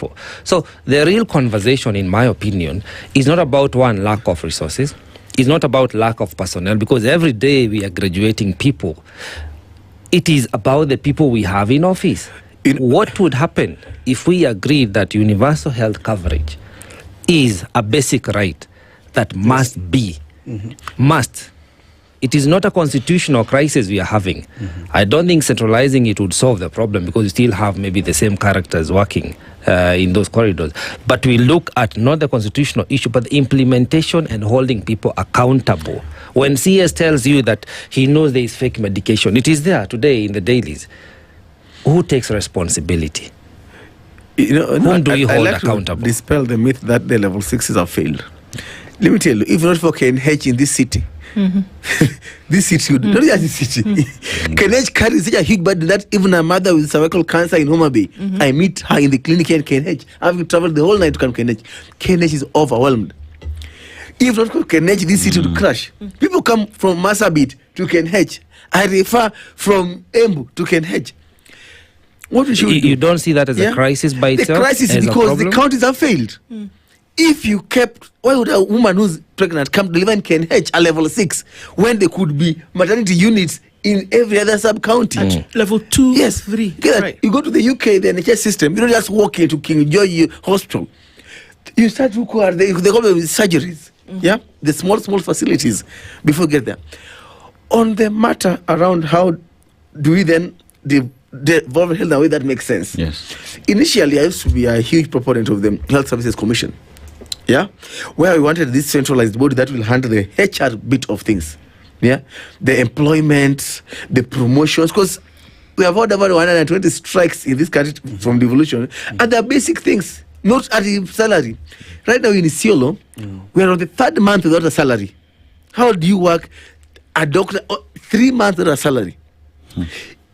for. So the real conversation, in my opinion, is not about one, lack of resources. It's not about lack of personnel, because every day we are graduating people. It is about the people we have in office. What would happen if we agreed that universal health coverage is a basic right that must be? Must. It is not a constitutional crisis we are having. I don't think centralizing it would solve the problem, because you still have maybe the same characters working in those corridors. But we look at not the constitutional issue, but the implementation and holding people accountable. When CS tells you that he knows there is fake medication, it is there today in the dailies. Who takes responsibility? Whom do we hold accountable? To dispel the myth that the level 6s have failed. Let me tell you, if not for KNH in this city, this city would not just this city. KNH carries such a huge burden that even a mother with cervical cancer in Homa Bay, I meet her in the clinic here in KNH. I've traveled the whole night to come to KNH. KNH is overwhelmed. If not for KNH, this city would crash. People come from Marsabit to KNH. I refer from Embu to KNH. What we should do? You don't see that as a crisis by itself? The crisis is because the counties have failed. If you kept, why would a woman who's pregnant come to deliver in KNH a level 6 when there could be maternity units in every other sub-county? Level 2, yes, 3. Right. You go to the UK, the NHS system, you don't just walk into King George Hospital. You start to call they call them surgeries. Yeah, the small facilities before you get there. On the matter around how do we then devolve health in a way that makes sense. Yes. Initially, I used to be a huge proponent of the Health Services Commission. Yeah, where we wanted this centralized body that will handle the HR bit of things. Yeah, the employment, the promotions, because we have had about 120 strikes in this country from devolution, and they're basic things, not at the salary. Right now in Isiolo, we are on the 3rd month without a salary. How do you work a doctor 3 months without a salary?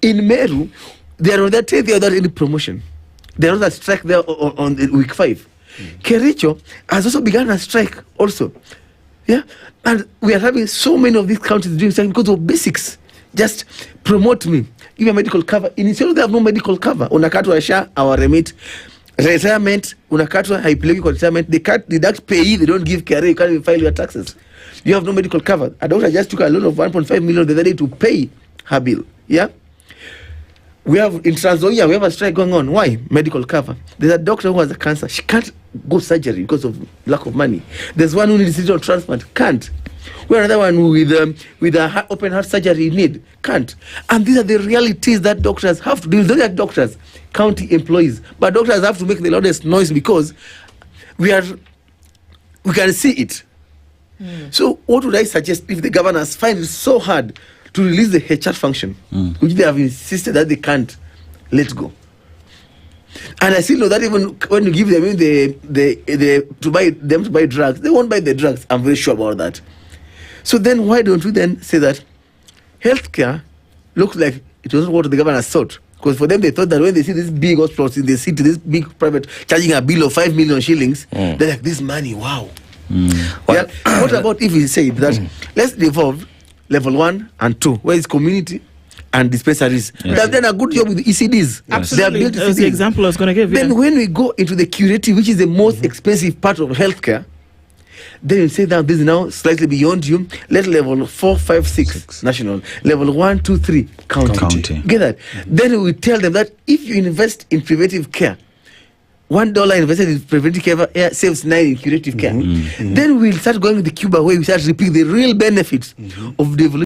In Meru, they are on their 10th year without any promotion. They are on a strike there on week 5. Kericho has also begun a strike also. Yeah, and we are having so many of these counties doing strike because of basics. Just promote me, give me a medical cover. In Isiolo, they have no medical cover. Unakatwa SHA, our remit. Retirement, unakatwa haipeleki kwa retirement. They can't deduct pay, they don't give care, you can't even file your taxes. You have no medical cover. A doctor just took a loan of 1.5 million the other day to pay her bill. Yeah. We have in Trans Nzoia, we have a strike going on. Why? Medical cover. There's a doctor who has a cancer. She can't go surgery because of lack of money. There's one who needs digital transplant. Can't. We have another one with a open heart surgery need. Can't. And these are the realities that doctors have to deal with. Those are doctors, county employees. But doctors have to make the loudest noise because we can see it. So what would I suggest if the governors find it so hard to release the HR function, which they have insisted that they can't let go? And I still know that even when you give them to buy drugs, they won't buy the drugs. I'm very sure about that. So then why don't we then say that healthcare looks like it wasn't what the governors thought? Because for them, they thought that when they see these big hospitals in the city, this big private charging a bill of 5 million shillings, they're like, this money, wow. Well, what about if we say that let's devolve level 1 and 2, where it's community and dispensaries? They have done a good job with the ECDs. Absolutely. That was the example I was going to give. Then when we go into the curative, which is the most expensive part of healthcare, then you say that this is now slightly beyond you. Let level 4, 5, 6 national, level 1, 2, 3 county. Get that? Then we tell them that if you invest in preventive care, $1 invested in preventive care saves 9 in curative care. Then we'll start going with the Cuba way. We start reaping the real benefits of development.